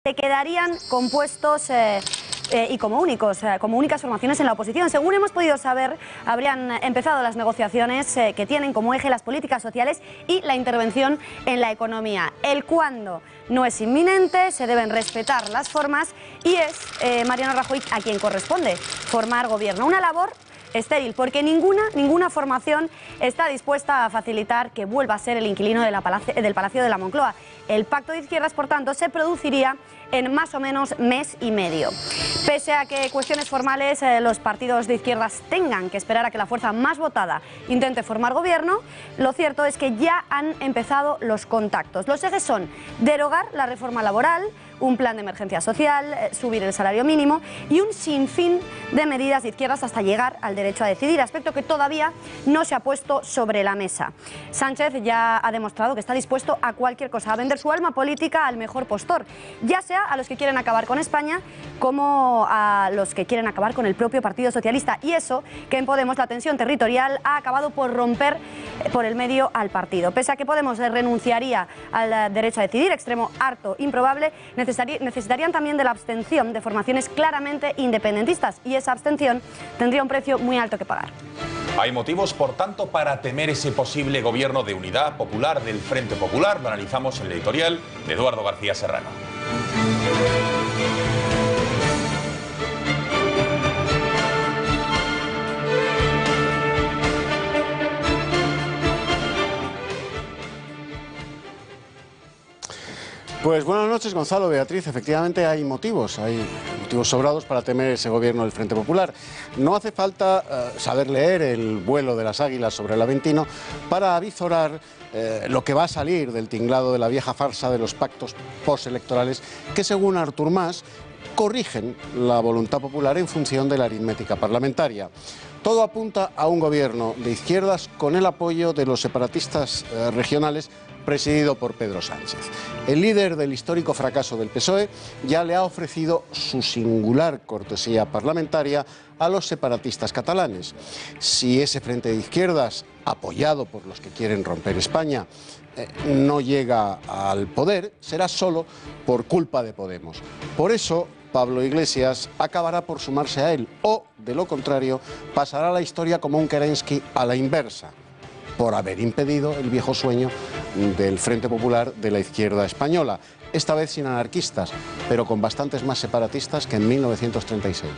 se quedarían compuestos y como únicas formaciones en la oposición. Según hemos podido saber, habrían empezado las negociaciones que tienen como eje las políticas sociales y la intervención en la economía. El cuándo no es inminente, se deben respetar las formas y es Mariano Rajoy a quien corresponde formar gobierno. Una labor estéril, porque ninguna formación está dispuesta a facilitar que vuelva a ser el inquilino del Palacio de la Moncloa. El pacto de izquierdas, por tanto, se produciría en más o menos mes y medio. Pese a que cuestiones formales los partidos de izquierdas tengan que esperar a que la fuerza más votada intente formar gobierno, lo cierto es que ya han empezado los contactos. Los ejes son derogar la reforma laboral, un plan de emergencia social, subir el salario mínimo y un sinfín de medidas de izquierdas hasta llegar al derecho a decidir, aspecto que todavía no se ha puesto sobre la mesa. Sánchez ya ha demostrado que está dispuesto a cualquier cosa, a vender su alma política al mejor postor, ya sea a los que quieren acabar con España como a los que quieren acabar con el propio Partido Socialista. Y eso, que en Podemos la tensión territorial ha acabado por romper por el medio al partido. Pese a que Podemos renunciaría al derecho a decidir, extremo harto, improbable, necesitarían también de la abstención de formaciones claramente independentistas y esa abstención tendría un precio muy alto que pagar. Hay motivos, por tanto, para temer ese posible gobierno de unidad popular del Frente Popular. Lo analizamos en el editorial de Eduardo García Serrano. Pues buenas noches, Gonzalo, Beatriz. Efectivamente hay motivos sobrados para temer ese gobierno del Frente Popular. No hace falta saber leer el vuelo de las águilas sobre el Aventino para avizorar lo que va a salir del tinglado de la vieja farsa de los pactos postelectorales que, según Artur Mas, corrigen la voluntad popular en función de la aritmética parlamentaria. Todo apunta a un gobierno de izquierdas con el apoyo de los separatistas regionales presidido por Pedro Sánchez. El líder del histórico fracaso del PSOE ya le ha ofrecido su singular cortesía parlamentaria a los separatistas catalanes. Si ese frente de izquierdas, apoyado por los que quieren romper España, no llega al poder, será solo por culpa de Podemos. Por eso, Pablo Iglesias acabará por sumarse a él o, de lo contrario, pasará a la historia como un Kerensky a la inversa, por haber impedido el viejo sueño del Frente Popular de la izquierda española, esta vez sin anarquistas, pero con bastantes más separatistas que en 1936.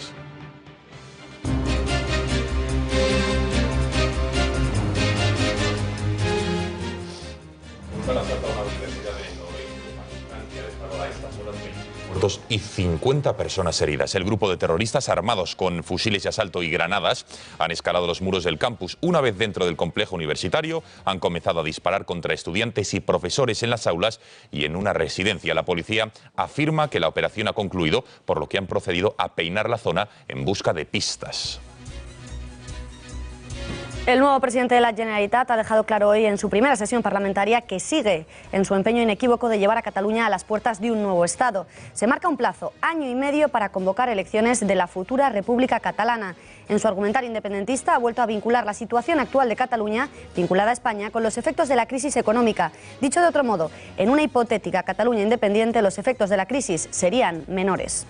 Y 50 personas heridas. El grupo de terroristas armados con fusiles de asalto y granadas han escalado los muros del campus. Una vez dentro del complejo universitario, han comenzado a disparar contra estudiantes y profesores en las aulas y en una residencia. La policía afirma que la operación ha concluido, por lo que han procedido a peinar la zona en busca de pistas. El nuevo presidente de la Generalitat ha dejado claro hoy en su primera sesión parlamentaria que sigue en su empeño inequívoco de llevar a Cataluña a las puertas de un nuevo Estado. Se marca un plazo, año y medio, para convocar elecciones de la futura República Catalana. En su argumentario independentista ha vuelto a vincular la situación actual de Cataluña, vinculada a España, con los efectos de la crisis económica. Dicho de otro modo, en una hipotética Cataluña independiente, los efectos de la crisis serían menores.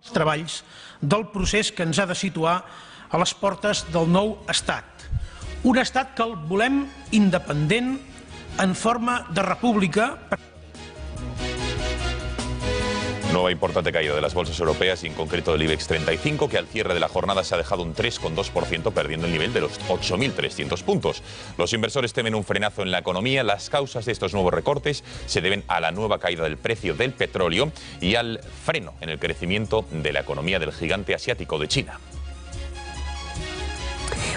Els treballs del procés que ens ha de situar a les portes del nou estat. Un estat que el volem independent en forma de república. Nueva importante caída de las bolsas europeas y en concreto del IBEX 35, que al cierre de la jornada se ha dejado un 3,2%, perdiendo el nivel de los 8.300 puntos. Los inversores temen un frenazo en la economía. Las causas de estos nuevos recortes se deben a la nueva caída del precio del petróleo y al freno en el crecimiento de la economía del gigante asiático de China.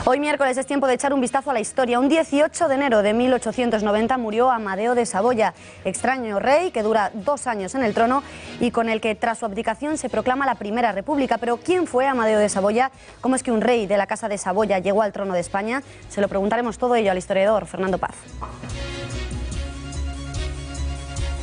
Hoy miércoles es tiempo de echar un vistazo a la historia. Un 18 de enero de 1890 murió Amadeo de Saboya, extraño rey que dura 2 años en el trono y con el que tras su abdicación se proclama la Primera República. Pero ¿quién fue Amadeo de Saboya? ¿Cómo es que un rey de la Casa de Saboya llegó al trono de España? Se lo preguntaremos todo ello al historiador Fernando Paz.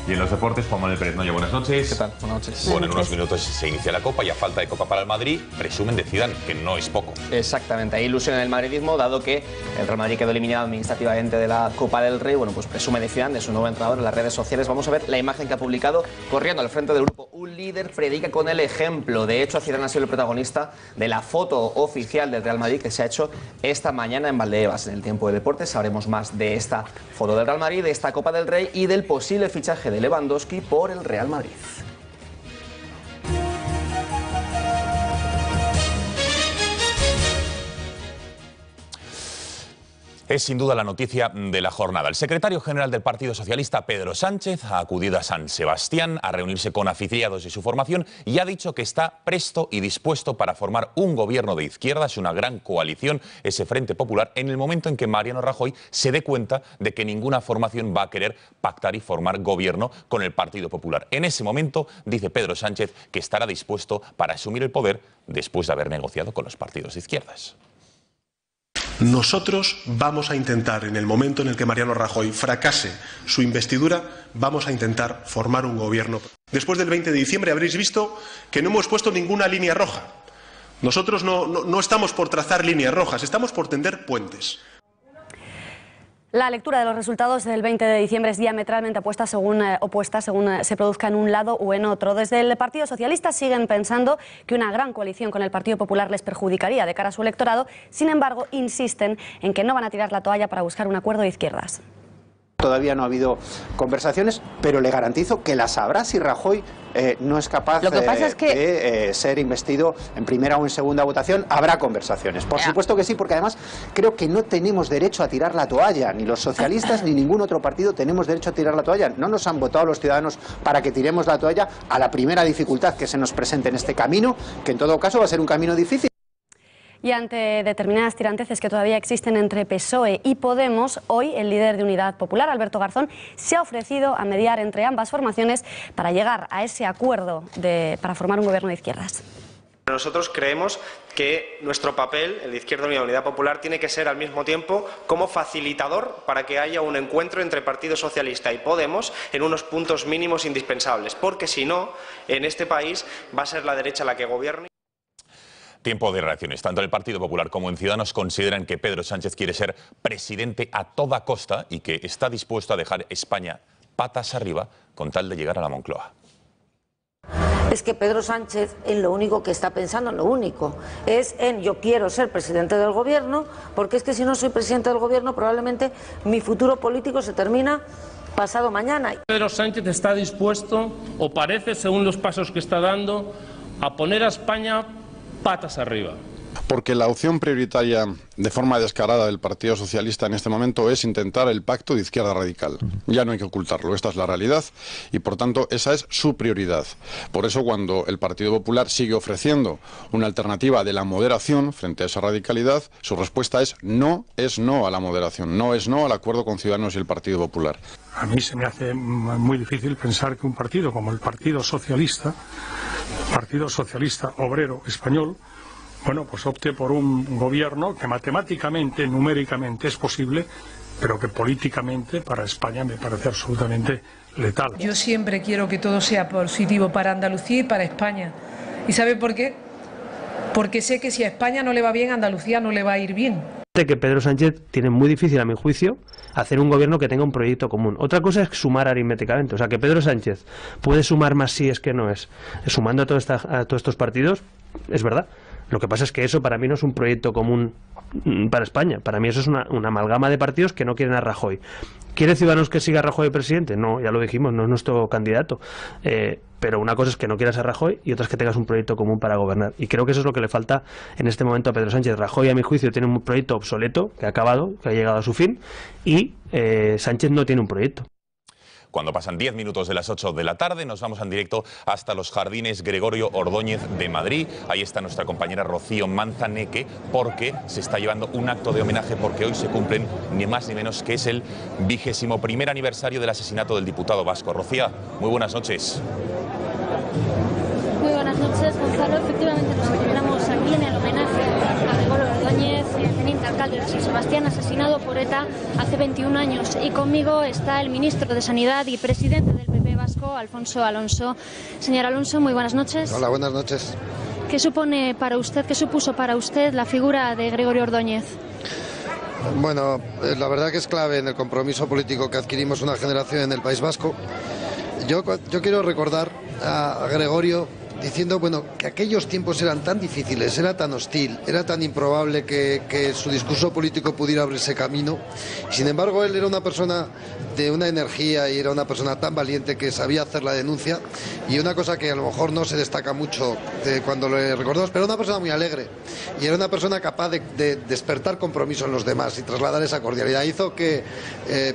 Y en los deportes, Juan Manuel Pérez Noya, buenas noches. ¿Qué tal? Buenas noches. Bueno, en unos minutos se inicia la Copa y a falta de Copa para el Madrid, presumen de Zidane, que no es poco. Exactamente, hay ilusión en el madridismo, dado que el Real Madrid quedó eliminado administrativamente de la Copa del Rey. Bueno, pues presume de Zidane, de su nuevo entrenador en las redes sociales. Vamos a ver la imagen que ha publicado corriendo al frente del grupo. Un líder predica con el ejemplo. De hecho, Zidane ha sido el protagonista de la foto oficial del Real Madrid que se ha hecho esta mañana en Valdebebas. En el Tiempo de Deportes sabremos más de esta foto del Real Madrid, de esta Copa del Rey y del posible fichaje de Lewandowski por el Real Madrid. Es sin duda la noticia de la jornada. El secretario general del Partido Socialista, Pedro Sánchez, ha acudido a San Sebastián a reunirse con afiliados de su formación y ha dicho que está presto y dispuesto para formar un gobierno de izquierdas, una gran coalición, ese Frente Popular, en el momento en que Mariano Rajoy se dé cuenta de que ninguna formación va a querer pactar y formar gobierno con el Partido Popular. En ese momento, dice Pedro Sánchez, que estará dispuesto para asumir el poder después de haber negociado con los partidos de izquierdas. Nosotros vamos a intentar, en el momento en el que Mariano Rajoy fracase su investidura, vamos a intentar formar un gobierno. Después del 20 de diciembre habréis visto que no hemos puesto ninguna línea roja. Nosotros no estamos por trazar líneas rojas, estamos por tender puentes. La lectura de los resultados del 20 de diciembre es diametralmente opuesta según se produzca en un lado o en otro. Desde el Partido Socialista siguen pensando que una gran coalición con el Partido Popular les perjudicaría de cara a su electorado. Sin embargo, insisten en que no van a tirar la toalla para buscar un acuerdo de izquierdas. Todavía no ha habido conversaciones, pero le garantizo que las habrá si Rajoy no es capaz de ser investido en primera o en segunda votación. Habrá conversaciones, por supuesto que sí, porque además creo que no tenemos derecho a tirar la toalla, ni los socialistas ni ningún otro partido tenemos derecho a tirar la toalla. No nos han votado los ciudadanos para que tiremos la toalla a la primera dificultad que se nos presente en este camino, que en todo caso va a ser un camino difícil. Y ante determinadas tiranteces que todavía existen entre PSOE y Podemos, hoy el líder de Unidad Popular, Alberto Garzón, se ha ofrecido a mediar entre ambas formaciones para llegar a ese acuerdo para formar un gobierno de izquierdas. Nosotros creemos que nuestro papel, el de Izquierda Unida, Unidad Popular, tiene que ser al mismo tiempo como facilitador para que haya un encuentro entre Partido Socialista y Podemos en unos puntos mínimos indispensables, porque si no, en este país va a ser la derecha la que gobierne. Tiempo de reacciones. Tanto el Partido Popular como en Ciudadanos consideran que Pedro Sánchez quiere ser presidente a toda costa y que está dispuesto a dejar España patas arriba con tal de llegar a la Moncloa. Es que Pedro Sánchez en lo único que está pensando, es en yo quiero ser presidente del gobierno, porque es que si no soy presidente del gobierno probablemente mi futuro político se termina pasado mañana. Pedro Sánchez está dispuesto, o parece, según los pasos que está dando, a poner a España patas arriba. Porque la opción prioritaria de forma descarada del Partido Socialista en este momento es intentar el pacto de izquierda radical. Ya no hay que ocultarlo, esta es la realidad y por tanto esa es su prioridad. Por eso cuando el Partido Popular sigue ofreciendo una alternativa de la moderación frente a esa radicalidad, su respuesta es no a la moderación, no es no al acuerdo con Ciudadanos y el Partido Popular. A mí se me hace muy difícil pensar que un partido como el Partido Socialista Obrero Español, pues opte por un gobierno que matemáticamente, numéricamente es posible, pero que políticamente para España me parece absolutamente letal. Yo siempre quiero que todo sea positivo para Andalucía y para España. ¿Y sabe por qué? Porque sé que si a España no le va bien, a Andalucía no le va a ir bien. Que Pedro Sánchez tiene muy difícil, a mi juicio, hacer un gobierno que tenga un proyecto común. Otra cosa es sumar aritméticamente. O sea, que Pedro Sánchez puede sumar más si es que no es. Sumando a todos estos partidos, es verdad. Lo que pasa es que eso para mí no es un proyecto común para España. Para mí eso es una amalgama de partidos que no quieren a Rajoy. ¿Quiere Ciudadanos que siga Rajoy presidente? No, ya lo dijimos, no es nuestro candidato. Pero una cosa es que no quieras a Rajoy y otra es que tengas un proyecto común para gobernar. Y creo que eso es lo que le falta en este momento a Pedro Sánchez. Rajoy, a mi juicio, tiene un proyecto obsoleto, que ha acabado, que ha llegado a su fin, y Sánchez no tiene un proyecto. Cuando pasan 10 minutos de las 8 de la tarde, nos vamos en directo hasta los Jardines Gregorio Ordóñez de Madrid. Ahí está nuestra compañera Rocío Manzaneque, porque se está llevando un acto de homenaje, porque hoy se cumplen ni más ni menos que es el 21º aniversario del asesinato del diputado vasco. Rocío, muy buenas noches. Muy buenas noches, Gonzalo. Efectivamente nos encontramos aquí en el homenaje a Gregorio Ordóñez, teniente alcalde de San Sebastián, asesinado por ETA hace 21 años. Y conmigo está el ministro de Sanidad y presidente del PP vasco, Vasco, Alfonso Alonso. Señor Alonso, muy buenas noches. Hola, buenas noches. ¿Qué supuso para usted la figura de Gregorio Ordóñez? Bueno, la verdad que es clave en el compromiso político que adquirimos una generación en el País Vasco. Yo quiero recordar a Gregorio diciendo, bueno, que aquellos tiempos eran tan difíciles, era tan hostil, era tan improbable que su discurso político pudiera abrirse camino. Sin embargo, él era una persona de una energía y era una persona tan valiente que sabía hacer la denuncia, y una cosa que a lo mejor no se destaca mucho cuando lo recordamos, pero era una persona muy alegre y era una persona capaz de despertar compromiso en los demás y trasladar esa cordialidad. Hizo que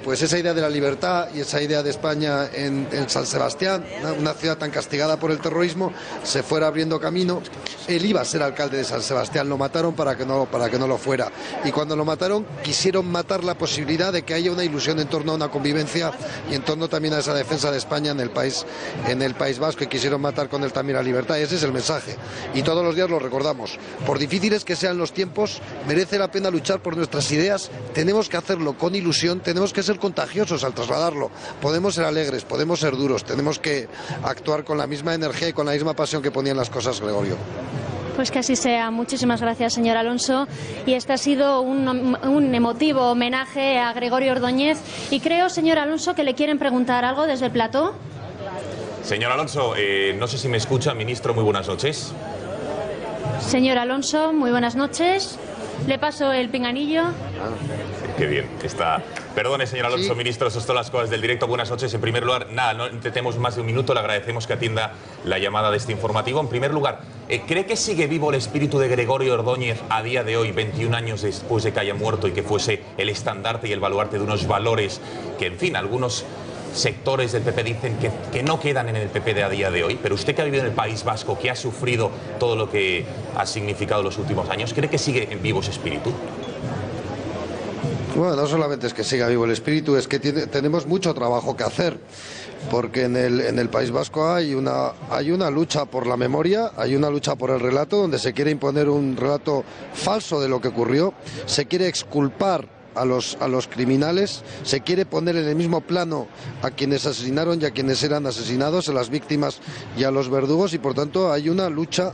pues esa idea de la libertad y esa idea de España en San Sebastián, una ciudad tan castigada por el terrorismo, se fuera abriendo camino. Él iba a ser alcalde de San Sebastián, lo mataron para que no lo fuera, y cuando lo mataron quisieron matar la posibilidad de que haya una ilusión en torno a una convivencia y en torno también a esa defensa de España en el País Vasco, y quisieron matar con él también la libertad. Ese es el mensaje, y todos los días lo recordamos. Por difíciles que sean los tiempos, merece la pena luchar por nuestras ideas, tenemos que hacerlo con ilusión, tenemos que ser contagiosos al trasladarlo, podemos ser alegres, podemos ser duros, tenemos que actuar con la misma energía y con la misma pasión que ponía en las cosas Gregorio. Pues que así sea. Muchísimas gracias, señor Alonso. Y este ha sido un emotivo homenaje a Gregorio Ordóñez. Y creo, señor Alonso, que le quieren preguntar algo desde el plató. Señor Alonso, no sé si me escucha, ministro, muy buenas noches. Señor Alonso, muy buenas noches. Le paso el pinganillo. Qué bien, está. Perdone, señor Alonso, Sí. Ministro, eso es todas las cosas del directo. Buenas noches. En primer lugar, nada, no intentemos más de un minuto. Le agradecemos que atienda la llamada de este informativo. En primer lugar, ¿cree que sigue vivo el espíritu de Gregorio Ordóñez a día de hoy, 21 años después de que haya muerto, y que fuese el estandarte y el baluarte de unos valores que, en fin, algunos sectores del PP dicen que no quedan en el PP de a día de hoy? Pero usted, que ha vivido en el País Vasco, que ha sufrido todo lo que ha significado los últimos años, ¿cree que sigue en vivo ese espíritu? Bueno, no solamente es que siga vivo el espíritu, es que tenemos mucho trabajo que hacer, porque en el País Vasco hay una lucha por la memoria, hay una lucha por el relato, donde se quiere imponer un relato falso de lo que ocurrió, se quiere exculpar a los criminales, se quiere poner en el mismo plano a quienes asesinaron y a quienes eran asesinados, a las víctimas y a los verdugos, y por tanto hay una lucha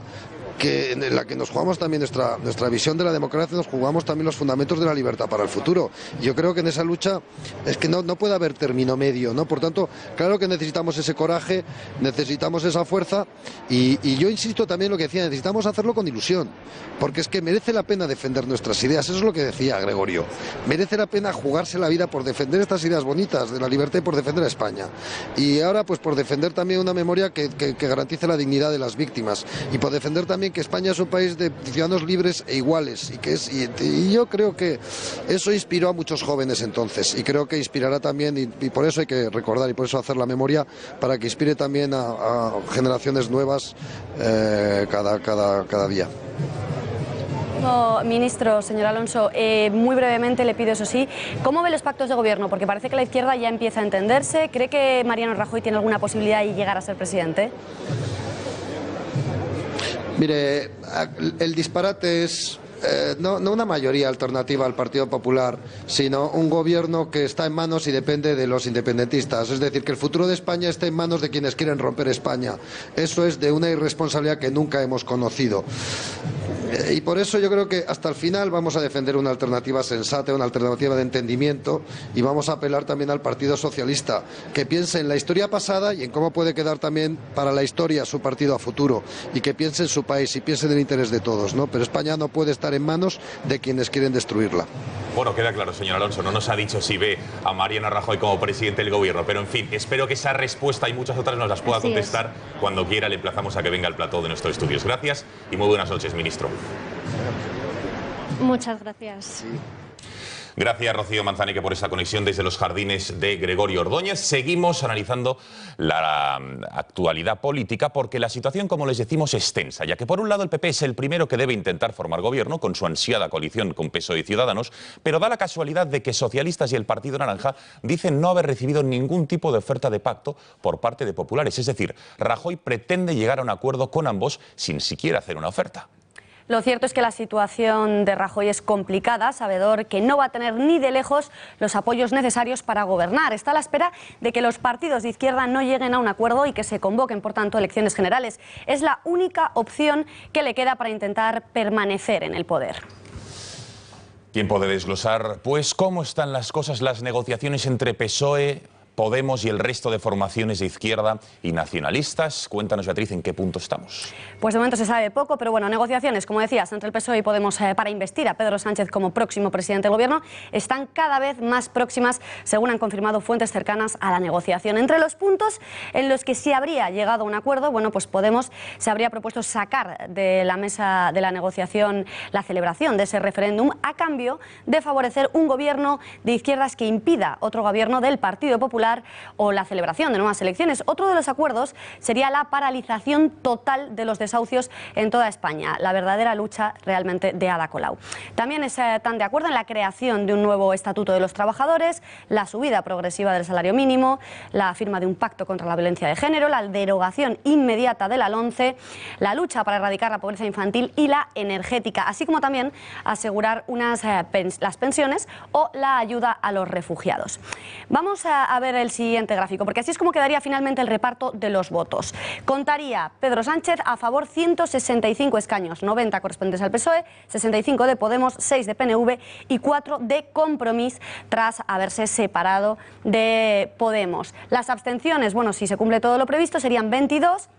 en la que nos jugamos también nuestra visión de la democracia, nos jugamos también los fundamentos de la libertad para el futuro. Yo creo que en esa lucha es que no puede haber término medio, ¿no? Por tanto, claro que necesitamos ese coraje, necesitamos esa fuerza, y yo insisto también en lo que decía, necesitamos hacerlo con ilusión, porque es que merece la pena defender nuestras ideas. Eso es lo que decía Gregorio, merece la pena jugarse la vida por defender estas ideas bonitas de la libertad y por defender a España, y ahora pues por defender también una memoria que garantice la dignidad de las víctimas, y por defender también que España es un país de ciudadanos libres e iguales, y yo creo que eso inspiró a muchos jóvenes entonces, y creo que inspirará también, y por eso hay que recordar, y por eso hacer la memoria, para que inspire también a generaciones nuevas cada día. Ministro, señor Alonso, muy brevemente le pido, eso sí, ¿cómo ve los pactos de gobierno? Porque parece que la izquierda ya empieza a entenderse. ¿Cree que Mariano Rajoy tiene alguna posibilidad de llegar a ser presidente? Mire, el disparate es no una mayoría alternativa al Partido Popular, sino un gobierno que está en manos y depende de los independentistas. Es decir, que el futuro de España está en manos de quienes quieren romper España. Eso es de una irresponsabilidad que nunca hemos conocido. Y por eso yo creo que hasta el final vamos a defender una alternativa sensata, una alternativa de entendimiento, y vamos a apelar también al Partido Socialista, que piense en la historia pasada y en cómo puede quedar también para la historia su partido a futuro, y que piense en su país y piense en el interés de todos, ¿no? Pero España no puede estar en manos de quienes quieren destruirla. Bueno, queda claro, señor Alonso, no nos ha dicho si ve a Mariano Rajoy como presidente del gobierno, pero en fin, espero que esa respuesta y muchas otras nos las pueda contestar cuando quiera. Le emplazamos a que venga al plató de nuestros estudios. Gracias y muy buenas noches, ministro. Muchas gracias. Gracias, Rocío Manzanique, por esa conexión desde los jardines de Gregorio Ordóñez. Seguimos analizando la actualidad política, porque la situación, como les decimos, es tensa, ya que por un lado el PP es el primero que debe intentar formar gobierno con su ansiada coalición con PSOE y Ciudadanos, pero da la casualidad de que socialistas y el Partido Naranja dicen no haber recibido ningún tipo de oferta de pacto por parte de populares. Es decir, Rajoy pretende llegar a un acuerdo con ambos sin siquiera hacer una oferta. Lo cierto es que la situación de Rajoy es complicada, sabedor que no va a tener ni de lejos los apoyos necesarios para gobernar. Está a la espera de que los partidos de izquierda no lleguen a un acuerdo y que se convoquen, por tanto, elecciones generales. Es la única opción que le queda para intentar permanecer en el poder. Tiempo de desglosar, pues, cómo están las cosas, las negociaciones entre PSOE, Podemos y el resto de formaciones de izquierda y nacionalistas. Cuéntanos, Beatriz, ¿en qué punto estamos? Pues de momento se sabe poco, pero bueno, negociaciones, como decías, entre el PSOE y Podemos para investir a Pedro Sánchez como próximo presidente del Gobierno están cada vez más próximas, según han confirmado fuentes cercanas a la negociación. Entre los puntos en los que sí habría llegado a un acuerdo, bueno, pues Podemos se habría propuesto sacar de la mesa de la negociación la celebración de ese referéndum a cambio de favorecer un gobierno de izquierdas que impida otro gobierno del Partido Popular o la celebración de nuevas elecciones. Otro de los acuerdos sería la paralización total de los desahucios en toda España, la verdadera lucha realmente de Ada Colau. También están de acuerdo en la creación de un nuevo estatuto de los trabajadores, la subida progresiva del salario mínimo, la firma de un pacto contra la violencia de género, la derogación inmediata de la LOMCE, la lucha para erradicar la pobreza infantil y la energética, así como también asegurar las pensiones o la ayuda a los refugiados. Vamos a ver el siguiente gráfico, porque así es como quedaría finalmente el reparto de los votos. Contaría Pedro Sánchez a favor 165 escaños, 90 correspondientes al PSOE, 65 de Podemos, 6 de PNV y 4 de Compromís, tras haberse separado de Podemos. Las abstenciones, bueno, si se cumple todo lo previsto, serían 22,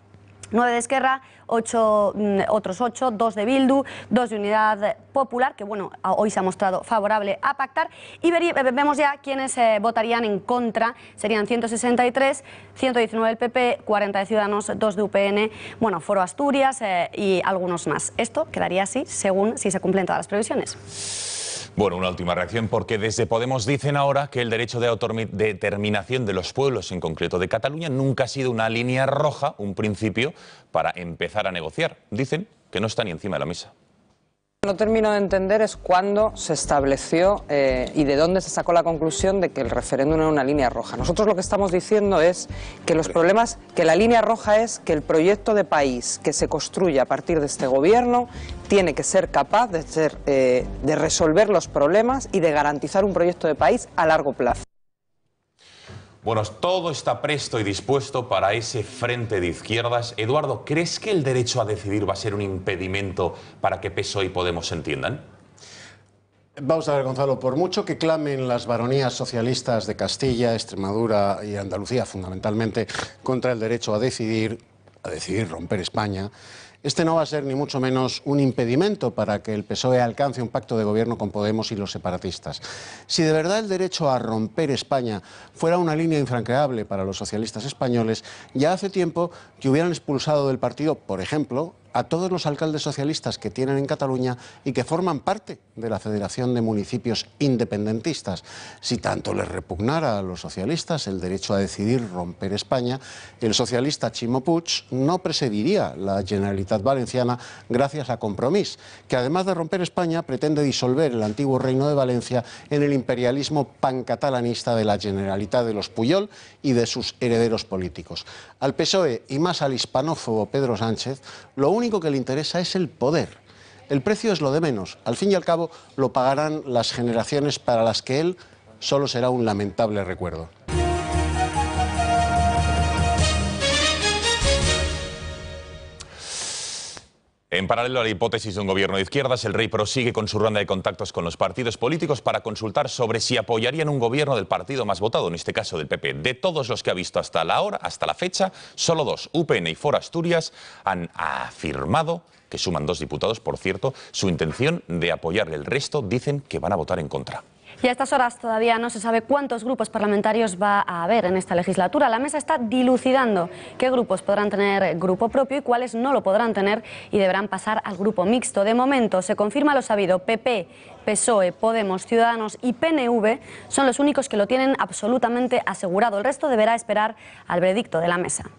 9 de Esquerra, otros 8, 2 de Bildu, 2 de Unidad Popular, que bueno, hoy se ha mostrado favorable a pactar, y vemos ya quienes votarían en contra. Serían 163, 119 del PP, 40 de Ciudadanos, 2 de UPN, bueno, Foro Asturias y algunos más. Esto quedaría así, según si se cumplen todas las previsiones. Bueno, una última reacción, porque desde Podemos dicen ahora que el derecho de autodeterminación de los pueblos, en concreto de Cataluña, nunca ha sido una línea roja, un principio para empezar a negociar. Dicen que no está ni encima de la mesa. No termino de entender es cuándo se estableció y de dónde se sacó la conclusión de que el referéndum era una línea roja. Nosotros lo que estamos diciendo es que los problemas, que la línea roja es que el proyecto de país que se construye a partir de este gobierno tiene que ser capaz de resolver los problemas y de garantizar un proyecto de país a largo plazo. Bueno, todo está presto y dispuesto para ese frente de izquierdas. Eduardo, ¿crees que el derecho a decidir va a ser un impedimento para que PSOE y Podemos se entiendan? Vamos a ver, Gonzalo, por mucho que clamen las baronías socialistas de Castilla, Extremadura y Andalucía, fundamentalmente, contra el derecho a decidir romper España, este no va a ser ni mucho menos un impedimento para que el PSOE alcance un pacto de gobierno con Podemos y los separatistas. Si de verdad el derecho a romper España fuera una línea infranqueable para los socialistas españoles, ya hace tiempo que hubieran expulsado del partido, por ejemplo, a todos los alcaldes socialistas que tienen en Cataluña y que forman parte de la Federación de Municipios Independentistas. Si tanto les repugnara a los socialistas el derecho a decidir romper España, el socialista Ximo Puig no presidiría la Generalitat Valenciana gracias a Compromís, que además de romper España pretende disolver el antiguo Reino de Valencia en el imperialismo pancatalanista de la Generalitat de los Pujol y de sus herederos políticos. Al PSOE y más al hispanófobo Pedro Sánchez, lo único que le interesa es el poder. El precio es lo de menos. Al fin y al cabo lo pagarán las generaciones para las que él solo será un lamentable recuerdo. En paralelo a la hipótesis de un gobierno de izquierdas, el rey prosigue con su ronda de contactos con los partidos políticos para consultar sobre si apoyarían un gobierno del partido más votado, en este caso del PP. De todos los que ha visto hasta la fecha, solo 2, UPN y Foro Asturias, han afirmado, que suman 2 diputados, por cierto, su intención de apoyarle. El resto dicen que van a votar en contra. Y a estas horas todavía no se sabe cuántos grupos parlamentarios va a haber en esta legislatura. La mesa está dilucidando qué grupos podrán tener grupo propio y cuáles no lo podrán tener y deberán pasar al grupo mixto. De momento se confirma lo sabido: PP, PSOE, Podemos, Ciudadanos y PNV son los únicos que lo tienen absolutamente asegurado. El resto deberá esperar al veredicto de la mesa.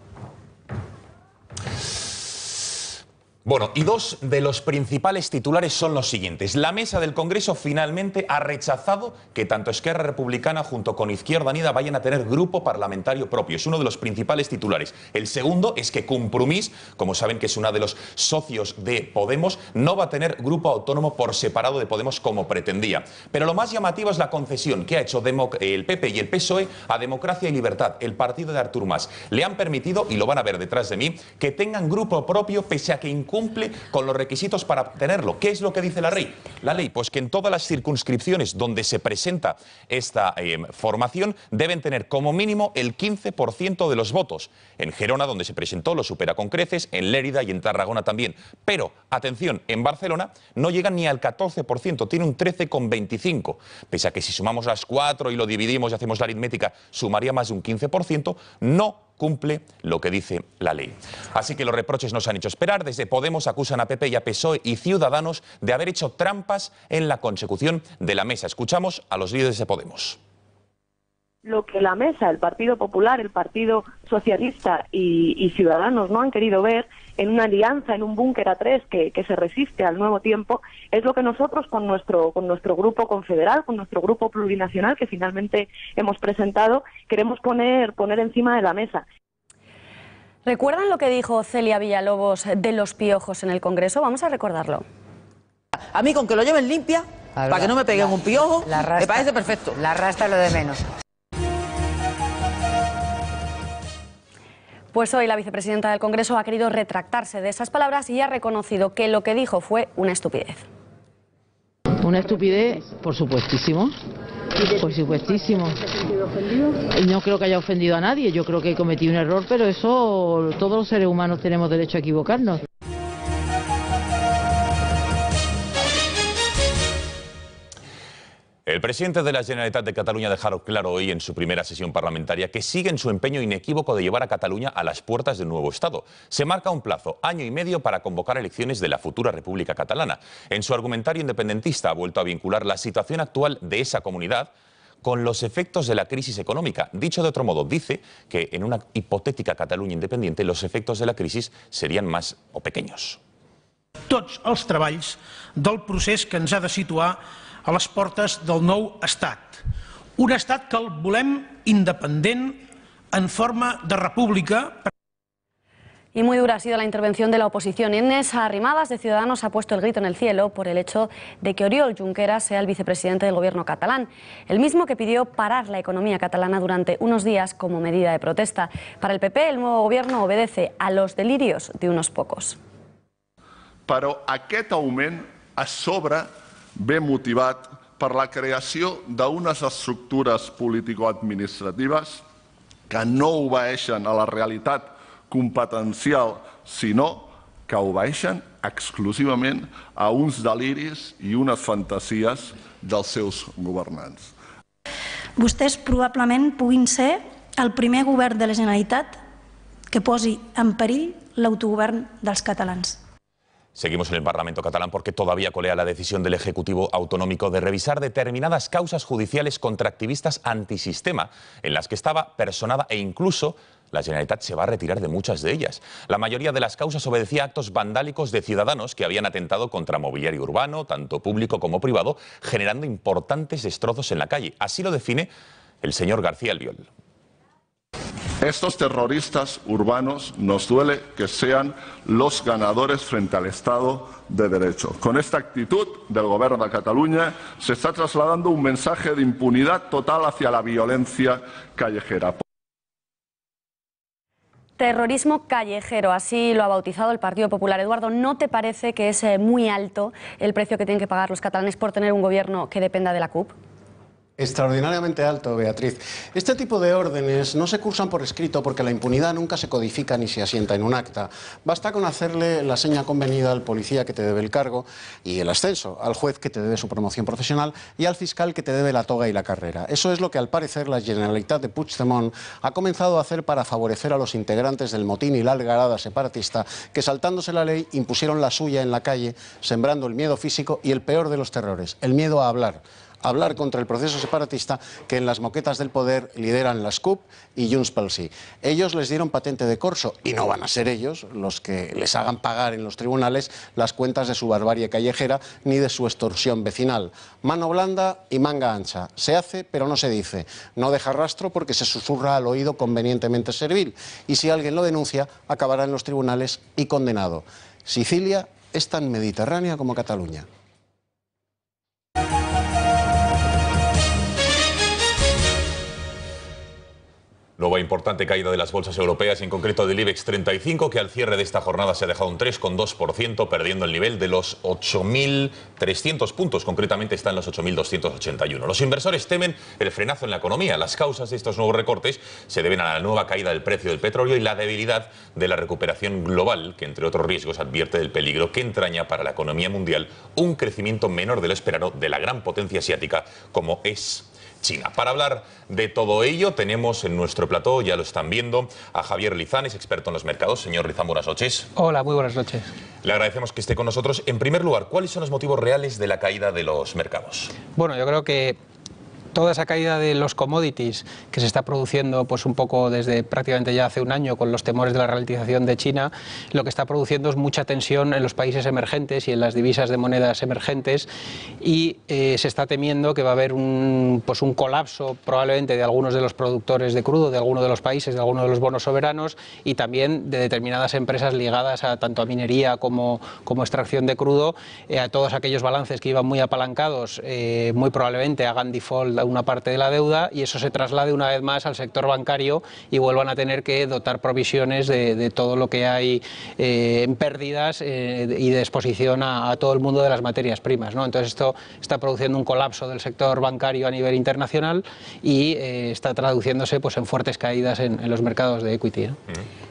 Bueno, y dos de los principales titulares son los siguientes. La mesa del Congreso finalmente ha rechazado que tanto Esquerra Republicana junto con Izquierda Unida vayan a tener grupo parlamentario propio. Es uno de los principales titulares. El segundo es que Compromís, como saben que es uno de los socios de Podemos, no va a tener grupo autónomo por separado de Podemos como pretendía. Pero lo más llamativo es la concesión que ha hecho el PP y el PSOE a Democracia y Libertad, el partido de Artur Mas. Le han permitido, y lo van a ver detrás de mí, que tengan grupo propio pese a que incumple con los requisitos para tenerlo. ¿Qué es lo que dice la ley? La ley, pues que en todas las circunscripciones donde se presenta esta formación deben tener como mínimo el 15% de los votos. En Gerona, donde se presentó, lo supera con creces, en Lérida y en Tarragona también. Pero, atención, en Barcelona no llegan ni al 14%, tiene un 13,25%. Pese a que si sumamos las 4 y lo dividimos y hacemos la aritmética, sumaría más de un 15%, no cumple lo que dice la ley. Así que los reproches nos han hecho esperar. Desde Podemos acusan a PP y a PSOE y Ciudadanos de haber hecho trampas en la consecución de la mesa. Escuchamos a los líderes de Podemos. Lo que la mesa, el Partido Popular, el Partido Socialista y Ciudadanos no han querido ver en una alianza, en un búnker a tres que se resiste al nuevo tiempo, es lo que nosotros con nuestro grupo confederal, con nuestro grupo plurinacional que finalmente hemos presentado, queremos poner encima de la mesa. ¿Recuerdan lo que dijo Celia Villalobos de los piojos en el Congreso? Vamos a recordarlo. A mí con que lo lleven limpia, para que no me peguen un piojo, me parece perfecto. La rasta lo de menos. Pues hoy la vicepresidenta del Congreso ha querido retractarse de esas palabras y ha reconocido que lo que dijo fue una estupidez. Una estupidez, por supuestísimo. Por supuestísimo. No creo que haya ofendido a nadie, yo creo que he cometido un error, pero eso todos los seres humanos tenemos derecho a equivocarnos. El presidente de la Generalitat de Cataluña ha dejado claro hoy en su primera sesión parlamentaria que sigue en su empeño inequívoco de llevar a Cataluña a las puertas del nuevo Estado. Se marca un plazo, año y medio, para convocar elecciones de la futura República Catalana. En su argumentario independentista ha vuelto a vincular la situación actual de esa comunidad con los efectos de la crisis económica. Dicho de otro modo, dice que en una hipotética Cataluña independiente los efectos de la crisis serían más o pequeños. Tots els treballs del procés que ens ha de situar a les portes del nou estat. Un estat que el volem independent en forma de república. Y muy dura ha sido la intervención de la oposición. Inés Arrimadas, de Ciudadanos, ha puesto el grito en el cielo por el hecho de que Oriol Junqueras sea el vicepresidente del gobierno catalán, el mismo que pidió parar la economía catalana durante unos días como medida de protesta. Para el PP, el nuevo gobierno obedece a los delirios de unos pocos. Però aquest augment a sobre ve motivat per la creació d'unes estructures político-administratives que no obeeixen a la realitat competencial, sinó que obeeixen exclusivament a uns deliris i unes fantasies dels seus governants. Vostès probablement puguin ser el primer govern de la Generalitat que posi en perill l'autogovern dels catalans. Seguimos en el Parlamento catalán porque todavía colea la decisión del Ejecutivo Autonómico de revisar determinadas causas judiciales contra activistas antisistema en las que estaba personada e incluso la Generalitat se va a retirar de muchas de ellas. La mayoría de las causas obedecía a actos vandálicos de ciudadanos que habían atentado contra mobiliario urbano, tanto público como privado, generando importantes destrozos en la calle. Así lo define el señor García Albiol. Estos terroristas urbanos nos duele que sean los ganadores frente al Estado de Derecho. Con esta actitud del Gobierno de Cataluña se está trasladando un mensaje de impunidad total hacia la violencia callejera. Terrorismo callejero, así lo ha bautizado el Partido Popular. Eduardo, ¿no te parece que es muy alto el precio que tienen que pagar los catalanes por tener un gobierno que dependa de la CUP? Extraordinariamente alto, Beatriz. Este tipo de órdenes no se cursan por escrito porque la impunidad nunca se codifica ni se asienta en un acta. Basta con hacerle la seña convenida al policía que te debe el cargo y el ascenso, al juez que te debe su promoción profesional y al fiscal que te debe la toga y la carrera. Eso es lo que al parecer la Generalitat de Puigdemont ha comenzado a hacer para favorecer a los integrantes del motín y la algarada separatista que, saltándose la ley, impusieron la suya en la calle, sembrando el miedo físico y el peor de los terrores, el miedo a hablar. hablar contra el proceso separatista que en las moquetas del poder lideran las CUP y Junts pel Sí. Ellos les dieron patente de corso y no van a ser ellos los que les hagan pagar en los tribunales las cuentas de su barbarie callejera ni de su extorsión vecinal. Mano blanda y manga ancha. Se hace pero no se dice. No deja rastro porque se susurra al oído convenientemente servil. Y si alguien lo denuncia, acabará en los tribunales y condenado. Sicilia es tan mediterránea como Cataluña. Nueva importante caída de las bolsas europeas, en concreto del IBEX 35, que al cierre de esta jornada se ha dejado un 3,2%, perdiendo el nivel de los 8.300 puntos. Concretamente está en los 8.281. Los inversores temen el frenazo en la economía. Las causas de estos nuevos recortes se deben a la nueva caída del precio del petróleo y la debilidad de la recuperación global, que entre otros riesgos advierte del peligro que entraña para la economía mundial un crecimiento menor de lo esperado de la gran potencia asiática como es China. Para hablar de todo ello tenemos en nuestro plató, ya lo están viendo, a Javier Lizán, es experto en los mercados. Señor Lizán, buenas noches. Hola, muy buenas noches. Le agradecemos que esté con nosotros. En primer lugar, ¿cuáles son los motivos reales de la caída de los mercados? Bueno, yo creo que toda esa caída de los commodities que se está produciendo pues un poco desde prácticamente ya hace un año con los temores de la ralentización de China, lo que está produciendo es mucha tensión en los países emergentes y en las divisas de monedas emergentes y se está temiendo que va a haber un colapso probablemente de algunos de los productores de crudo, de algunos de los países, de algunos de los bonos soberanos y también de determinadas empresas ligadas a tanto a minería como extracción de crudo, a todos aquellos balances que iban muy apalancados, muy probablemente hagan default una parte de la deuda y eso se traslade una vez más al sector bancario y vuelvan a tener que dotar provisiones de todo lo que hay en pérdidas y de exposición a todo el mundo de las materias primas, ¿no? Entonces esto está produciendo un colapso del sector bancario a nivel internacional y está traduciéndose pues en fuertes caídas en los mercados de equity, ¿no?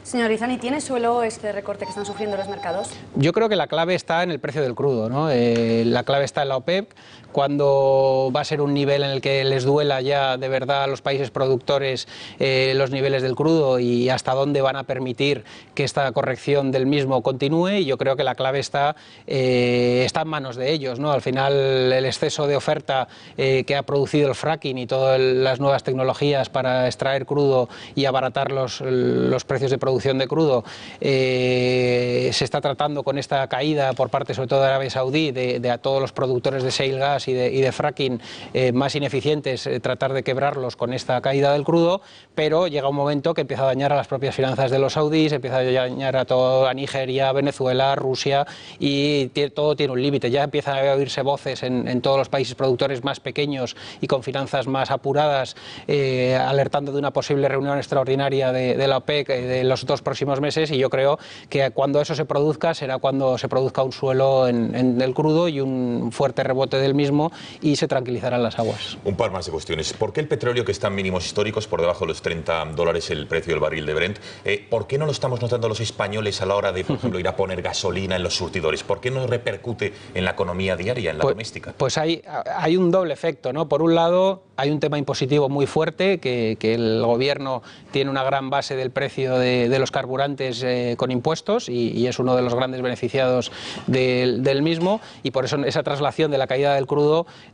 Señor Lizán, ¿y tiene suelo este recorte que están sufriendo los mercados? Yo creo que la clave está en el precio del crudo, ¿no? La clave está en la OPEP, cuando va a ser un nivel en el que les duela ya de verdad a los países productores los niveles del crudo y hasta dónde van a permitir que esta corrección del mismo continúe. Y yo creo que la clave está en manos de ellos, ¿no? Al final el exceso de oferta que ha producido el fracking y todas las nuevas tecnologías para extraer crudo y abaratar los precios de producción de crudo se está tratando con esta caída por parte sobre todo de Arabia Saudí de a todos los productores de shale gas y de fracking más ineficientes, tratar de quebrarlos con esta caída del crudo, pero llega un momento que empieza a dañar a las propias finanzas de los saudíes, empieza a dañar a Nigeria, Venezuela, Rusia y todo tiene un límite. Ya empiezan a oírse voces en todos los países productores más pequeños y con finanzas más apuradas alertando de una posible reunión extraordinaria de la OPEC de los 2 próximos meses y yo creo que cuando eso se produzca será cuando se produzca un suelo en el crudo y un fuerte rebote del mismo y se tranquilizarán las aguas. Un par más de cuestiones. ¿Por qué el petróleo, que está en mínimos históricos, por debajo de los $30 el precio del barril de Brent, por qué no lo estamos notando los españoles a la hora de, por ejemplo, ir a poner gasolina en los surtidores? ¿Por qué no repercute en la economía diaria, en la doméstica? Pues hay un doble efecto, ¿no? Por un lado, hay un tema impositivo muy fuerte, que el gobierno tiene una gran base del precio de los carburantes con impuestos y es uno de los grandes beneficiados del mismo y por eso esa traslación de la caída del crudo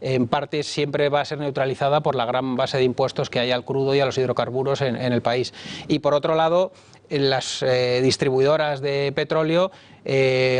en parte siempre va a ser neutralizada por la gran base de impuestos que hay al crudo y a los hidrocarburos en el país. Y por otro lado, las distribuidoras de petróleo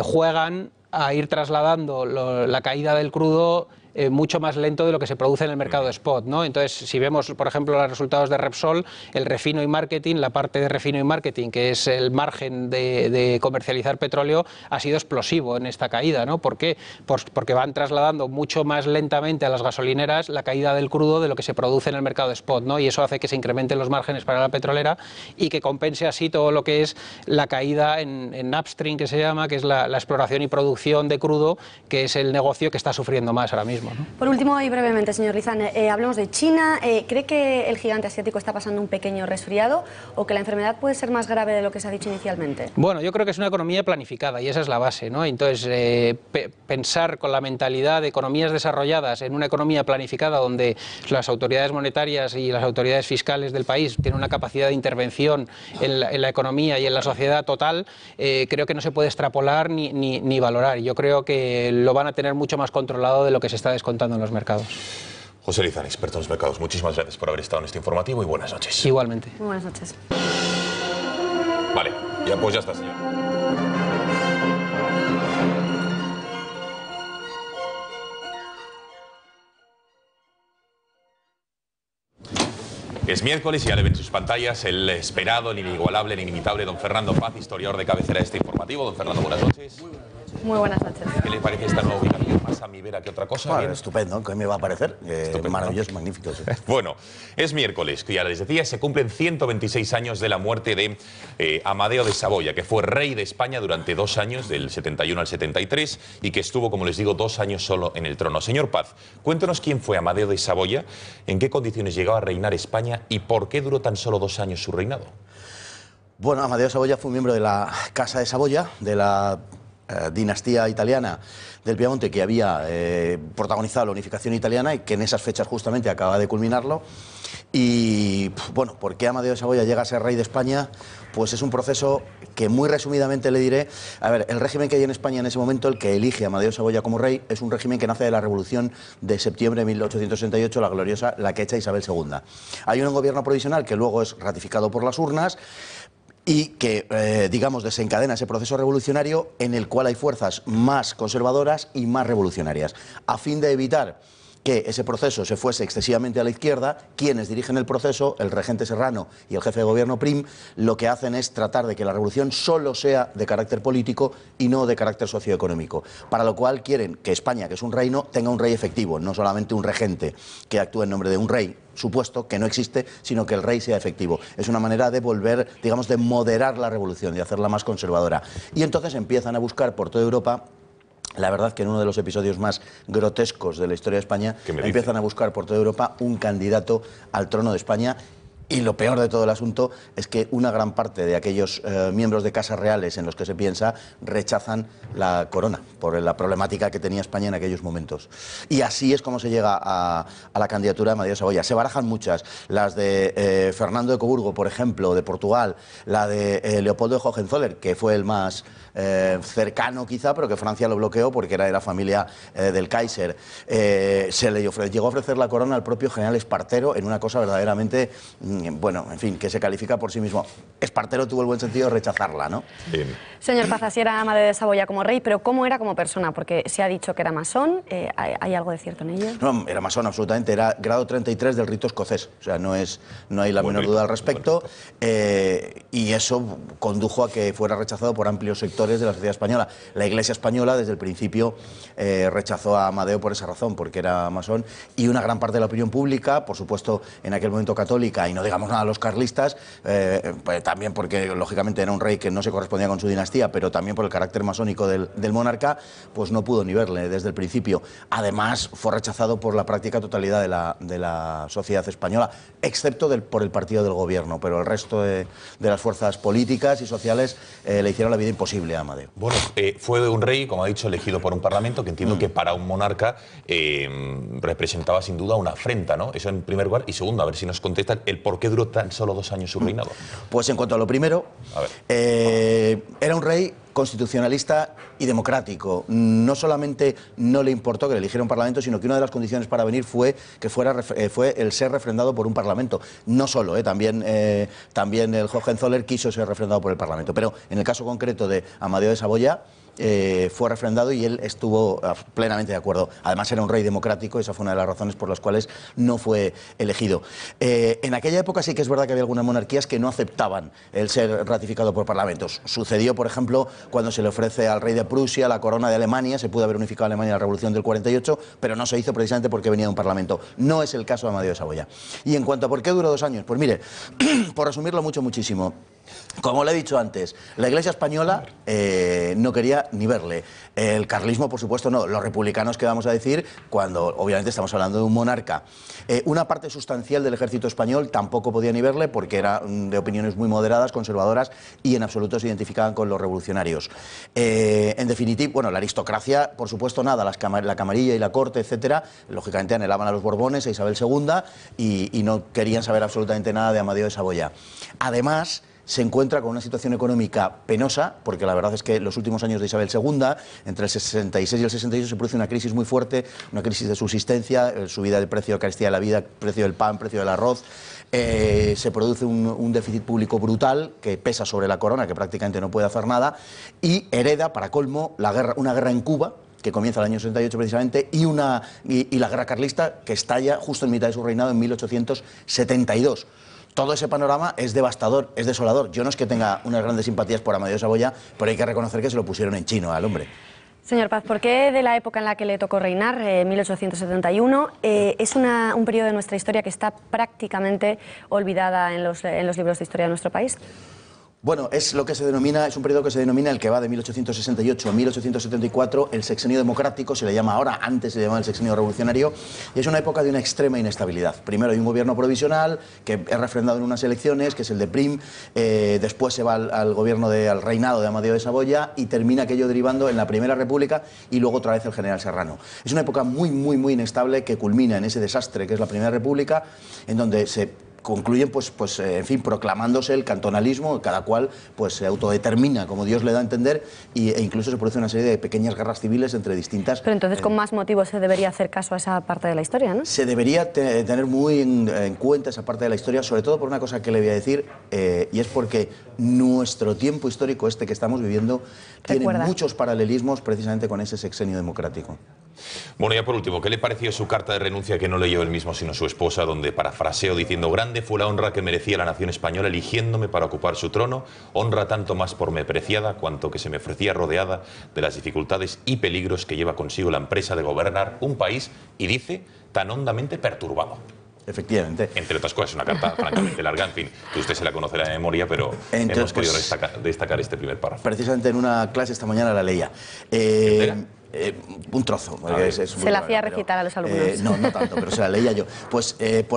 juegan a ir trasladando la caída del crudo mucho más lento de lo que se produce en el mercado spot, ¿no? Entonces, si vemos, por ejemplo, los resultados de Repsol, el refino y marketing, la parte de refino y marketing, que es el margen de comercializar petróleo, ha sido explosivo en esta caída, ¿no? ¿Por qué? Porque van trasladando mucho más lentamente a las gasolineras la caída del crudo de lo que se produce en el mercado spot, ¿no? Y eso hace que se incrementen los márgenes para la petrolera y que compense así todo lo que es la caída en upstream, que se llama, que es la exploración y producción de crudo, que es el negocio que está sufriendo más ahora mismo, ¿no? Por último y brevemente, señor Lizán, hablemos de China. ¿Cree que el gigante asiático está pasando un pequeño resfriado o que la enfermedad puede ser más grave de lo que se ha dicho inicialmente? Bueno, yo creo que es una economía planificada y esa es la base, ¿no? Entonces, pensar con la mentalidad de economías desarrolladas en una economía planificada donde las autoridades monetarias y las autoridades fiscales del país tienen una capacidad de intervención en la economía y en la sociedad total, creo que no se puede extrapolar ni valorar. Yo creo que lo van a tener mucho más controlado de lo que se está descontando en los mercados. José Lizán, experto en los mercados, muchísimas gracias por haber estado en este informativo y buenas noches. Igualmente. Muy buenas noches. Vale, ya pues ya está, señor. Es miércoles y ya le ven en sus pantallas el esperado, el inigualable, el inimitable don Fernando Paz, historiador de cabecera de este informativo. Don Fernando, buenas noches. Muy buenas noches. ¿Qué le parece esta nueva ubicación? ¿Más a mi vera que otra cosa? Bueno, estupendo, ¿qué me va a parecer? Maravilloso, magnífico. Sí. Bueno, es miércoles, que ya les decía, se cumplen 126 años de la muerte de Amadeo de Saboya, que fue rey de España durante 2 años, del 71 al 73, y que estuvo, como les digo, 2 años solo en el trono. Señor Paz, cuéntenos quién fue Amadeo de Saboya, en qué condiciones llegó a reinar España y por qué duró tan solo 2 años su reinado. Bueno, Amadeo de Saboya fue un miembro de la Casa de Saboya, de la dinastía italiana del Piamonte, que había protagonizado la unificación italiana y que en esas fechas justamente acaba de culminarlo. Y bueno, ¿por qué Amadeo de Saboya llega a ser rey de España? Pues es un proceso que muy resumidamente le diré. A ver, el régimen que hay en España en ese momento, el que elige a Amadeo de Saboya como rey, es un régimen que nace de la Revolución de septiembre de 1868, la gloriosa, la que echa Isabel II. Hay un gobierno provisional que luego es ratificado por las urnas y que, digamos, desencadena ese proceso revolucionario en el cual hay fuerzas más conservadoras y más revolucionarias, a fin de evitar que ese proceso se fuese excesivamente a la izquierda. Quienes dirigen el proceso, el regente Serrano y el jefe de gobierno Prim, lo que hacen es tratar de que la revolución solo sea de carácter político y no de carácter socioeconómico, para lo cual quieren que España, que es un reino, tenga un rey efectivo, no solamente un regente que actúe en nombre de un rey supuesto, que no existe, sino que el rey sea efectivo. Es una manera de volver, digamos, de moderar la revolución, de hacerla más conservadora. Y entonces empiezan a buscar por toda Europa. La verdad que en uno de los episodios más grotescos de la historia de España empiezan a buscar por toda Europa un candidato al trono de España. Y lo peor de todo el asunto es que una gran parte de aquellos miembros de casas reales en los que se piensa rechazan la corona por la problemática que tenía España en aquellos momentos. Y así es como se llega a la candidatura de Amadeo de Saboya. Se barajan muchas, las de Fernando de Coburgo, por ejemplo, de Portugal, la de Leopoldo de Hohenzollern, que fue el más cercano quizá, pero que Francia lo bloqueó porque era de la familia del Kaiser. Se le llegó a ofrecer la corona al propio general Espartero en una cosa verdaderamente... bueno, en fin, que se califica por sí mismo. Espartero tuvo el buen sentido de rechazarla, ¿no? Bien. Señor Paz, así era Amadeo de Saboya como rey, pero ¿cómo era como persona? Porque se ha dicho que era masón, ¿hay algo de cierto en ello? No, era masón absolutamente, era grado 33 del rito escocés, o sea, no hay la menor duda al respecto, y eso condujo a que fuera rechazado por amplios sectores de la sociedad española. La Iglesia española desde el principio rechazó a Amadeo por esa razón, porque era masón, y una gran parte de la opinión pública, por supuesto en aquel momento católica, y no digamos nada a los carlistas, pues también porque lógicamente era un rey que no se correspondía con su dinastía, pero también por el carácter masónico del monarca, pues no pudo ni verle desde el principio. Además fue rechazado por la práctica totalidad de la sociedad española, excepto por el partido del gobierno, pero el resto de las fuerzas políticas y sociales le hicieron la vida imposible a Amadeo. Bueno, fue un rey, como ha dicho, elegido por un parlamento, que entiendo que para un monarca representaba sin duda una afrenta, ¿no? Eso en primer lugar. Y segundo, a ver si nos contestan el por qué duró tan solo 2 años su reinado. Pues en cuanto a lo primero, era un rey constitucionalista y democrático. No solamente no le importó que le eligiera un parlamento, sino que una de las condiciones para venir fue el ser refrendado por un parlamento. No solo, también el Hohenzollern quiso ser refrendado por el parlamento. Pero en el caso concreto de Amadeo de Saboya, fue refrendado y él estuvo plenamente de acuerdo. Además era un rey democrático, esa fue una de las razones por las cuales no fue elegido. En aquella época sí que es verdad que había algunas monarquías que no aceptaban el ser ratificado por parlamentos. Sucedió, por ejemplo, cuando se le ofrece al rey de Prusia la corona de Alemania. Se pudo haber unificado Alemania en la Revolución del 48, pero no se hizo precisamente porque venía de un parlamento. No es el caso de Amadeo de Saboya. Y en cuanto a por qué duró 2 años, pues mire, por resumirlo muchísimo, como le he dicho antes, la Iglesia española no quería ni verle. El carlismo, por supuesto, no. Los republicanos, ¿qué vamos a decir? Cuando, obviamente, estamos hablando de un monarca. Una parte sustancial del ejército español tampoco podía ni verle porque era de opiniones muy moderadas, conservadoras, y en absoluto se identificaban con los revolucionarios. En definitiva, bueno, la aristocracia, por supuesto, nada. La camarilla y la corte, etcétera, lógicamente anhelaban a los Borbones, a Isabel II, y no querían saber absolutamente nada de Amadeo de Saboya. Además, se encuentra con una situación económica penosa, porque la verdad es que los últimos años de Isabel II, entre el 66 y el 68, se produce una crisis muy fuerte, una crisis de subsistencia, subida del precio de Carestía de la vida, precio del pan, precio del arroz. Se produce un déficit público brutal que pesa sobre la corona, que prácticamente no puede hacer nada, y hereda, para colmo, una guerra en Cuba, que comienza el año 68 precisamente, y la guerra carlista, que estalla justo en mitad de su reinado en 1872. Todo ese panorama es devastador, es desolador. Yo no es que tenga unas grandes simpatías por Amadeo de Saboya, pero hay que reconocer que se lo pusieron en chino al hombre. Señor Paz, ¿por qué de la época en la que le tocó reinar, 1871, es un periodo de nuestra historia que está prácticamente olvidada en los libros de historia de nuestro país? Bueno, es un periodo que se denomina el que va de 1868 a 1874, el sexenio democrático, se le llama ahora, antes se llamaba el sexenio revolucionario, y es una época de una extrema inestabilidad. Primero hay un gobierno provisional, que es refrendado en unas elecciones, que es el de Prim, después se va al reinado de Amadeo de Saboya, y termina aquello derivando en la Primera República, y luego otra vez el general Serrano. Es una época muy, muy, muy inestable, que culmina en ese desastre que es la Primera República, en donde se concluyen, en fin, proclamándose el cantonalismo, cada cual se autodetermina como Dios le da a entender, e incluso se produce una serie de pequeñas guerras civiles entre distintas... Pero entonces con más motivo se debería hacer caso a esa parte de la historia, ¿no? Se debería tener muy en cuenta esa parte de la historia, sobre todo por una cosa que le voy a decir, y es porque nuestro tiempo histórico que estamos viviendo tiene muchos paralelismos precisamente con ese sexenio democrático. Bueno, ya por último, ¿qué le pareció su carta de renuncia, que no leyó él mismo sino su esposa, donde parafraseo diciendo: grande fue la honra que merecía la nación española eligiéndome para ocupar su trono, honra tanto más por me preciada cuanto que se me ofrecía rodeada de las dificultades y peligros que lleva consigo la empresa de gobernar un país, y dice, tan hondamente perturbado? Efectivamente. Entre otras cosas, una carta francamente larga, en fin, que usted se la conocerá de memoria, pero hemos querido destacar este primer párrafo. Precisamente en una clase esta mañana la leía. Un trozo. Se la hacía recitar a los alumnos. No tanto, pero se la leía yo.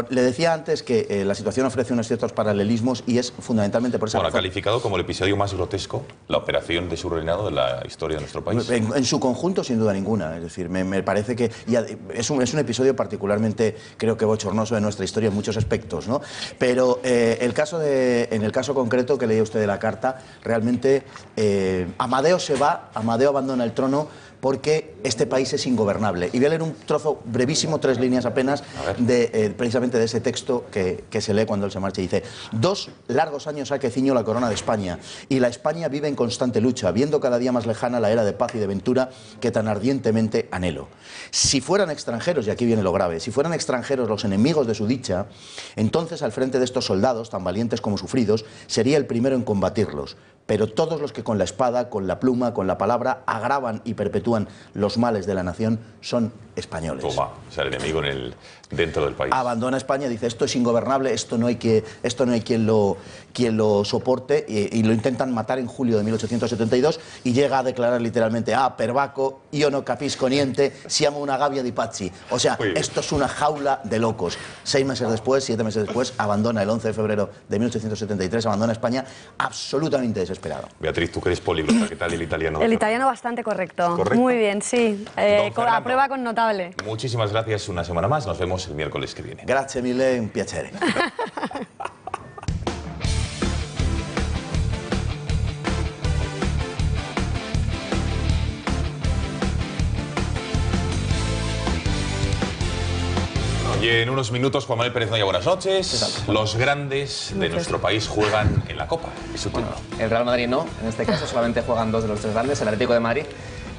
Le decía antes que la situación ofrece unos ciertos paralelismos, y es fundamentalmente por esa razón. Ha calificado como el episodio más grotesco la operación de su reinado de la historia de nuestro país. En su conjunto, sin duda ninguna. Es decir, me parece que es un episodio particularmente, creo que bochornoso de nuestra historia en muchos aspectos, ¿no? Pero en el caso concreto que leía usted de la carta, realmente Amadeo abandona el trono porque este país es ingobernable. Y voy a leer un trozo brevísimo, 3 líneas apenas, precisamente de ese texto que se lee cuando él se marcha. Dice: 2 largos años ha que ciño la corona de España, y la España vive en constante lucha, viendo cada día más lejana la era de paz y de ventura que tan ardientemente anhelo. Si fueran extranjeros, y aquí viene lo grave, si fueran extranjeros los enemigos de su dicha, entonces al frente de estos soldados, tan valientes como sufridos, sería el primero en combatirlos. Pero todos los que con la espada, con la pluma, con la palabra, agravan y perpetúan los males de la nación son españoles. Toma, o sea, el enemigo dentro del país. Abandona España, dice: esto es ingobernable, esto no hay quien lo soporte, y lo intentan matar en julio de 1872, y llega a declarar literalmente: per Bacco, io no capisco niente, siamo una gabbia di pazzi. O sea, esto es una jaula de locos. 7 meses después, abandona el 11 de febrero de 1873, abandona España absolutamente desesperado. Beatriz, tú que eres políglota, ¿qué tal el italiano? El italiano bastante correcto. ¿Correcto? Muy bien, sí. Aprueba con notable. Muchísimas gracias una semana más. Nos vemos el miércoles que viene. Grazie mille, un piacere. Y en unos minutos, Juan Manuel Pérez Noya, buenas noches. Los grandes de nuestro país juegan en la Copa. Es su turno. El Real Madrid no, en este caso solamente juegan 2 de los 3 grandes, el Atlético de Madrid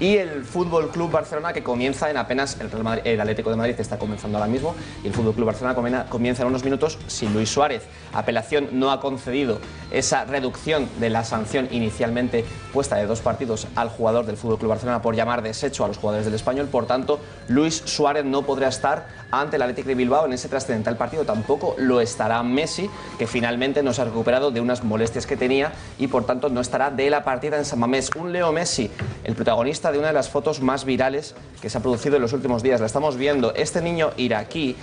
y el Fútbol Club Barcelona, que comienza en apenas. El Atlético de Madrid está comenzando ahora mismo, y el Fútbol Club Barcelona comienza en unos minutos sin Luis Suárez. Apelación no ha concedido esa reducción de la sanción inicialmente puesta de 2 partidos al jugador del Fútbol Club Barcelona por llamar desecho a los jugadores del Español. Por tanto, Luis Suárez no podrá estar ante el Athletic de Bilbao en ese trascendental partido. Tampoco lo estará Messi, que finalmente no se ha recuperado de unas molestias que tenía, y por tanto no estará de la partida en San Mamés. Un Leo Messi, el protagonista de una de las fotos más virales que se ha producido en los últimos días. La estamos viendo. Este niño iraquí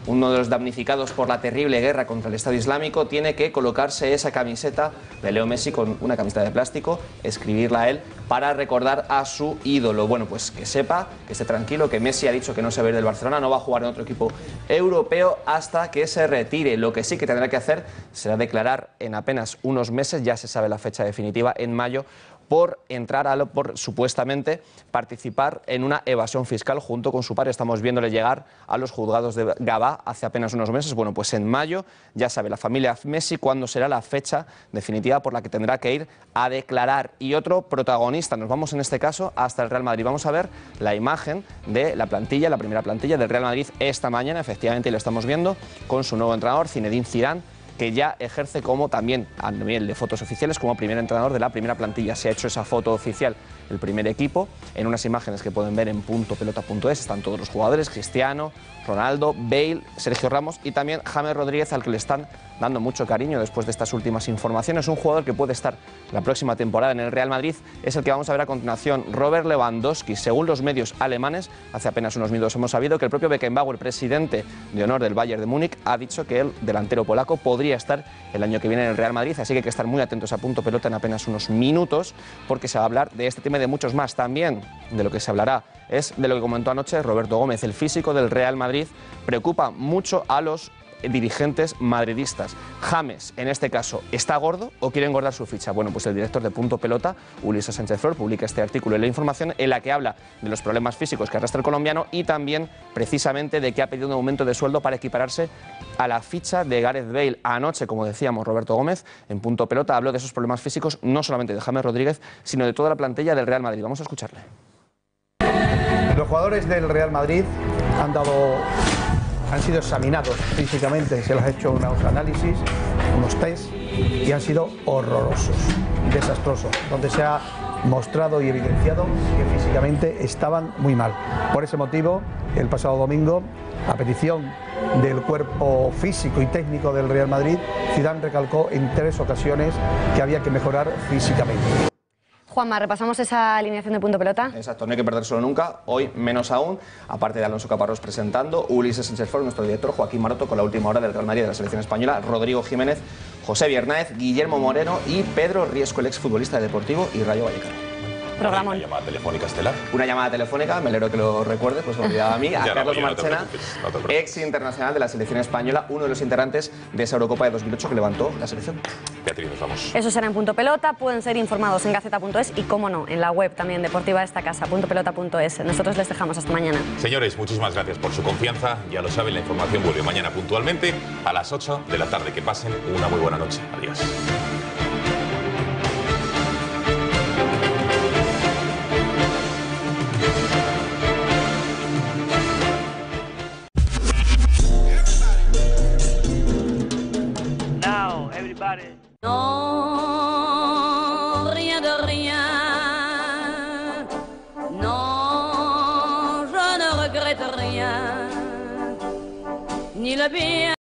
uno de los damnificados por la terrible guerra contra el Estado Islámico, tiene que colocarse esa camiseta de Leo Messi con una camiseta de plástico, escribirla a él para recordar a su ídolo. Bueno, pues que sepa, que esté tranquilo, que Messi ha dicho que no se va a ir del Barcelona, no va a jugar en otro equipo europeo hasta que se retire. Lo que sí que tendrá que hacer será declarar en apenas unos meses, ya se sabe la fecha definitiva, en mayo, por entrar por supuestamente participar en una evasión fiscal junto con su padre. Estamos viéndole llegar a los juzgados de Gavá hace apenas unos meses. Bueno, pues en mayo, ya sabe la familia Messi cuándo será la fecha definitiva por la que tendrá que ir a declarar. Y otro protagonista, nos vamos en este caso hasta el Real Madrid. Vamos a ver la imagen de la plantilla, la primera plantilla del Real Madrid esta mañana, efectivamente, y lo estamos viendo con su nuevo entrenador, Zinedine Zidane, que ya ejerce como también, a nivel de fotos oficiales, como primer entrenador de la primera plantilla. Se ha hecho esa foto oficial el primer equipo en unas imágenes que pueden ver en puntopelota.es. Están todos los jugadores: Cristiano, Ronaldo, Bale, Sergio Ramos y también James Rodríguez, al que le están dando mucho cariño después de estas últimas informaciones. Un jugador que puede estar la próxima temporada en el Real Madrid es el que vamos a ver a continuación, Robert Lewandowski. Según los medios alemanes, hace apenas unos minutos hemos sabido que el propio Beckenbauer, presidente de honor del Bayern de Múnich, ha dicho que el delantero polaco podría estar el año que viene en el Real Madrid, así que hay que estar muy atentos a Punto Pelota en apenas unos minutos, porque se va a hablar de este tema y de muchos más. También de lo que se hablará es de lo que comentó anoche Roberto Gómez, el físico del Real Madrid. Preocupa mucho a los dirigentes madridistas. James, en este caso, ¿está gordo o quiere engordar su ficha? Bueno, pues el director de Punto Pelota, Ulises Sánchez Flor, publica este artículo en La Información en la que habla de los problemas físicos que arrastra el colombiano y también precisamente de que ha pedido un aumento de sueldo para equipararse a la ficha de Gareth Bale. Anoche, como decíamos, Roberto Gómez en Punto Pelota habló de esos problemas físicos, no solamente de James Rodríguez, sino de toda la plantilla del Real Madrid. Vamos a escucharle. Los jugadores del Real Madrid han sido examinados físicamente, se les ha hecho unos análisis, unos test y han sido horrorosos, desastrosos, donde se ha mostrado y evidenciado que físicamente estaban muy mal. Por ese motivo, el pasado domingo, a petición del cuerpo físico y técnico del Real Madrid, Zidane recalcó en 3 ocasiones que había que mejorar físicamente. Juanma, repasamos esa alineación de Punto Pelota. Exacto, no hay que perdérselo nunca, hoy menos aún, aparte de Alonso Caparrós presentando, Ulises Sánchez Flor, nuestro director, Joaquín Maroto con la última hora del Real Madrid de la selección española, Rodrigo Jiménez, José Biernáez, Guillermo Moreno y Pedro Riesco, el exfutbolista de Deportivo y Rayo Vallecano. Programón. ¿Una llamada telefónica estelar? Una llamada telefónica, me alegro que lo recuerdes, pues me olvidaba a mí, a Carlos Marchena, ex internacional de la selección española, uno de los integrantes de esa Eurocopa de 2008 que levantó la selección. Beatriz, nos vamos. Eso será en Punto Pelota, pueden ser informados en Gaceta.es y, cómo no, en la web también deportiva de esta casa, puntopelota.es. Nosotros les dejamos hasta mañana. Señores, muchísimas gracias por su confianza. Ya lo saben, la información vuelve mañana puntualmente a las 8 de la tarde. Que pasen una muy buena noche. Adiós. Non, rien de rien. Non, je ne regrette rien. Ni le bien